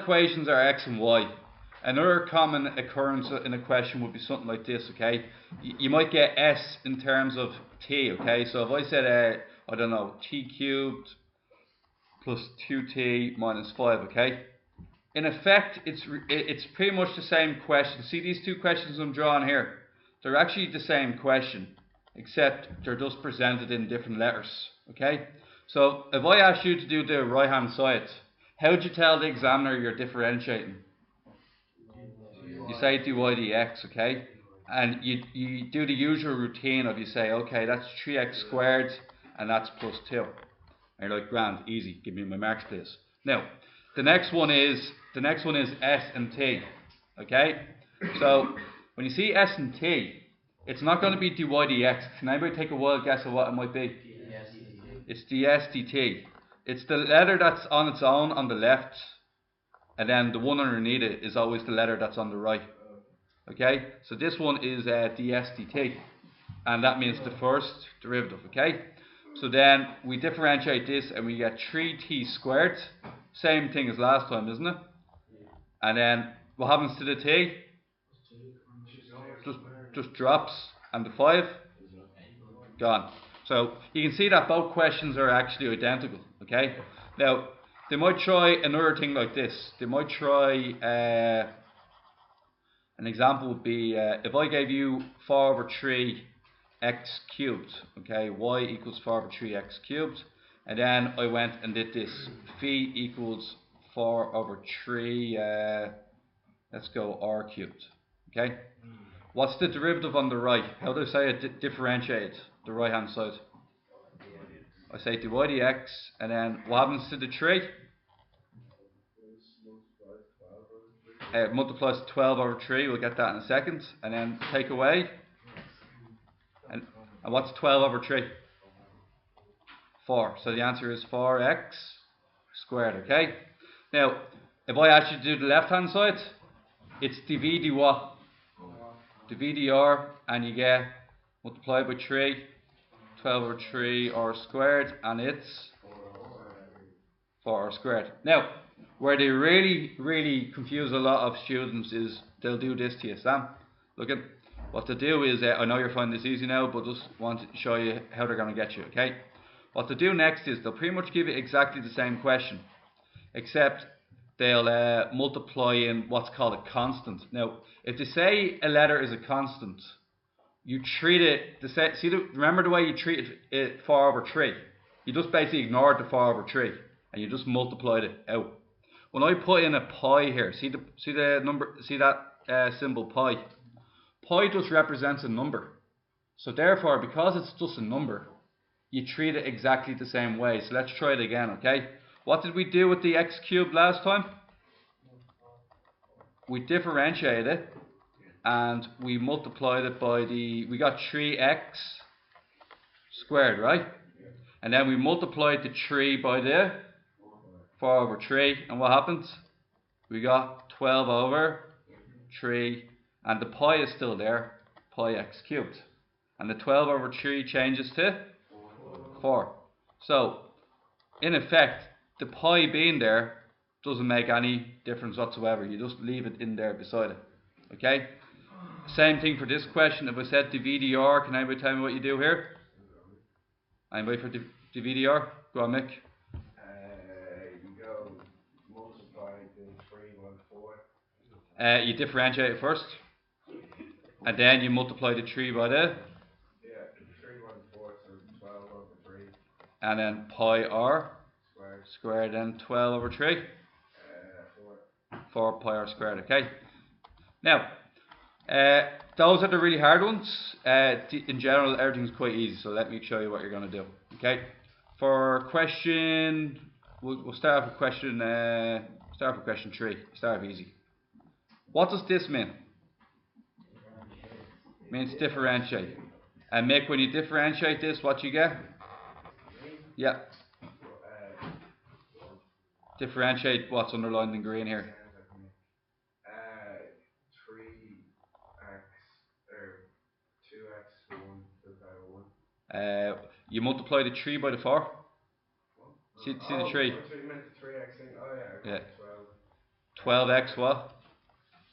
equations are x and y. Another common occurrence in a question would be something like this, okay? You might get s in terms of t, okay? So if I said, I don't know, t cubed plus 2t minus 5, okay? In effect, it's pretty much the same question. See these two questions I'm drawing here? They're actually the same question, except they're just presented in different letters, okay? So if I ask you to do the right hand side, how would you tell the examiner you're differentiating? You say dy dx, okay? And you do the usual routine of you say, okay, that's 3x squared and that's plus 2. And you're like, grand, easy, give me my marks please. Now, the next one is s and t, okay? So when you see s and t, it's not going to be dy dx. Can anybody take a wild guess of what it might be? It's ds dt. It's the letter that's on its own on the left, and then the one underneath it is always the letter that's on the right. Okay, so this one is ds dt, and that means the first derivative. Okay, so then we differentiate this and we get 3t squared, same thing as last time, isn't it? And then what happens to the t? Just drops, and the 5 gone. So you can see that both questions are actually identical. Okay, now they might try another thing like this. They might try an example would be if I gave you 4 over 3 x cubed, okay, y equals 4 over 3 x cubed, and then I went and did this, phi equals 4 over 3, let's go r cubed, okay. What's the derivative on the right? How do I say it differentiate the right hand side? I say dy dx, and then what happens to the 3? Multiplies 12 over 3, we'll get that in a second, and then take away, and what's 12 over 3? 4, so the answer is 4x squared, okay? Now, if I ask you to do the left hand side, it's dv dy what? Dv dr, and you get multiplied by 3, 12 over 3 r squared, and it's 4r squared. Now, where they really confuse a lot of students is they'll do this to you, Sam. Look at what they do is, I know you're finding this easy now, but just want to show you how they're going to get you, okay? What they do next is they'll pretty much give you exactly the same question, except they'll multiply in what's called a constant. Now, if they say a letter is a constant, you treat it, remember the way you treated it 4 over 3? You just basically ignored the 4 over 3, and you just multiplied it out. When I put in a pi here, see that symbol pi? Pi just represents a number. So therefore, because it's just a number, you treat it exactly the same way. So let's try it again, okay? What did we do with the x cubed last time? We differentiated it, and we multiplied it by we got 3x squared, right? And then we multiplied the 3 by the 4 over 3, and what happens? We got 12 over 3, and the pi is still there, pi x cubed. And the 12 over 3 changes to 4. So, in effect, the pi being there doesn't make any difference whatsoever. You just leave it in there beside it. Okay? Same thing for this question. If I said dv dr, can anybody tell me what you do here? Anybody for dv dr? Go on, Mick. You go multiply the 3 by 4. You differentiate it first, and then you multiply the 3 by the? Yeah, 3 by 4, so 12 over 3. And then pi r squared, and 12 over 3? 4 pi r squared, okay? Now, those are the really hard ones. In general, everything's quite easy, so let me show you what you're going to do, okay? For question, we'll start off with question, start with question 3, start off easy. What does this mean? It means differentiate. And Mick, when you differentiate this, what you get? Yeah. Differentiate what's underlined in green here. 3x or 2x 1 You multiply the 3 by the 4. See the 3? So you meant the 3x thing? Oh yeah, okay. Yeah. 12x what?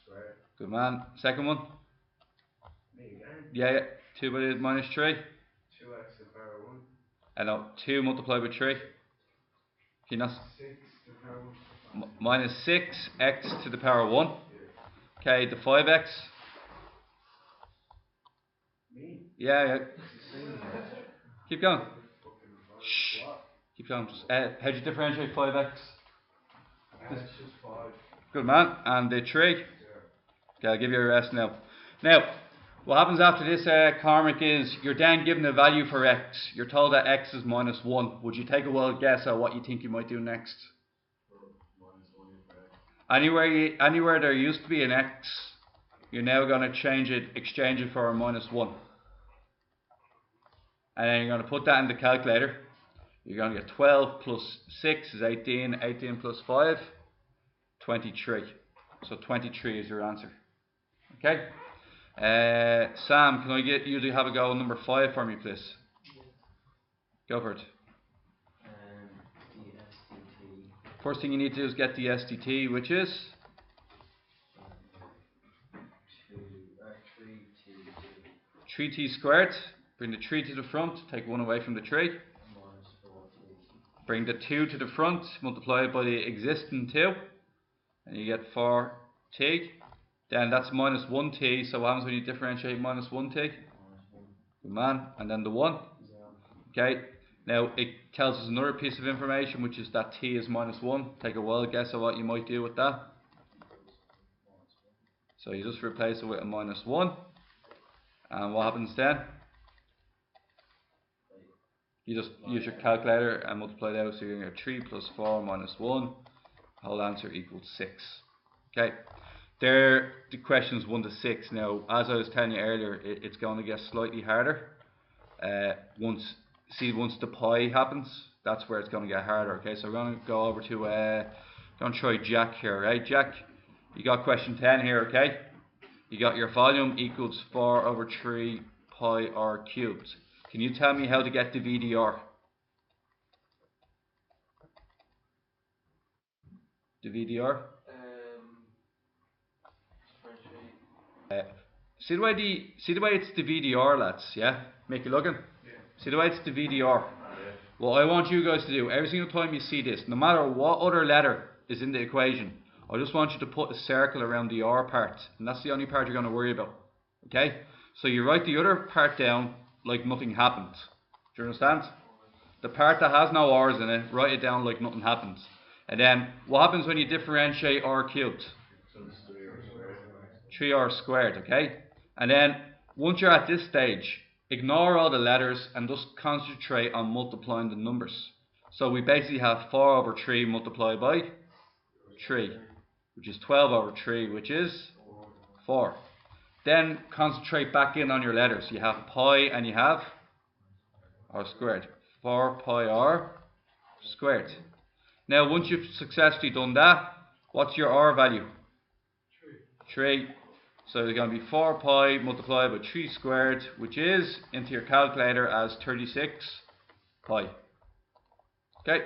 Square. Good man. Second one? Me again. Yeah, 2 by the minus 3. 2x to the power 1. I know, 2 multiplied by 3. Can you not? 6 to the power 1. Minus 6x to the power 1. Yeah. Okay, the 5x. Me. Yeah. Keep going. Fucking Shh. what? Keep going. How do you differentiate 5x? It's just 5. Good man. And the 3. Yeah. Okay, I'll give you a rest now. Now, what happens after this, Cormac, is you're then given a value for x. You're told that x is minus 1. Would you take a wild guess at what you think you might do next? Minus 1 is correct. Anywhere there used to be an x, you're now going to exchange it for a minus 1. And then you're going to put that in the calculator. You're going to get 12 plus 6 is 18. 18 plus 5, 23. So 23 is your answer. Okay? Sam, can I get you to have a go on number 5 for me, please? Go for it. The SDT. First thing you need to do is get the SDT, which is 3t squared. Bring the 3 to the front, take 1 away from the 3. Minus 4t. Bring the 2 to the front, multiply it by the existing 2, and you get 4t. Then that's minus 1t, so what happens when you differentiate minus 1t? Minus 1. Good man. And then the 1. 0. Okay, now it tells us another piece of information, which is that t is minus 1. Take a wild guess at what you might do with that. So you just replace it with a minus 1. And what happens then? You just use your calculator and multiply it out, so you're going to get 3 plus 4 minus 1. Whole answer equals 6. Okay, there the questions 1 to 6. Now, as I was telling you earlier, it's going to get slightly harder. Once the pi happens, that's where it's going to get harder. Okay, so we're going to go over to going to try Jack here, right? Jack, you got question 10 here, okay? You got your volume equals 4 over 3 pi r cubed. Can you tell me how to get the VDR? The VDR? See the way it's the VDR, lads, yeah? Make you looking? Yeah. See the way it's the VDR? Yeah. What I want you guys to do, every single time you see this, no matter what other letter is in the equation, I just want you to put a circle around the R part, and that's the only part you're going to worry about. Okay? So you write the other part down like nothing happened. Do you understand? The part that has no R's in it, write it down like nothing happens. And then, what happens when you differentiate R cubed? So it's 3r squared. 3r squared, okay? And then, once you're at this stage, ignore all the letters and just concentrate on multiplying the numbers. So we basically have 4 over 3 multiplied by 3, which is 12 over 3, which is 4. Then concentrate back in on your letters. You have pi and you have r squared. 4 pi r squared. Now, once you've successfully done that, what's your r value? 3. So it's going to be 4 pi multiplied by 3 squared, which is into your calculator as 36 pi. Okay.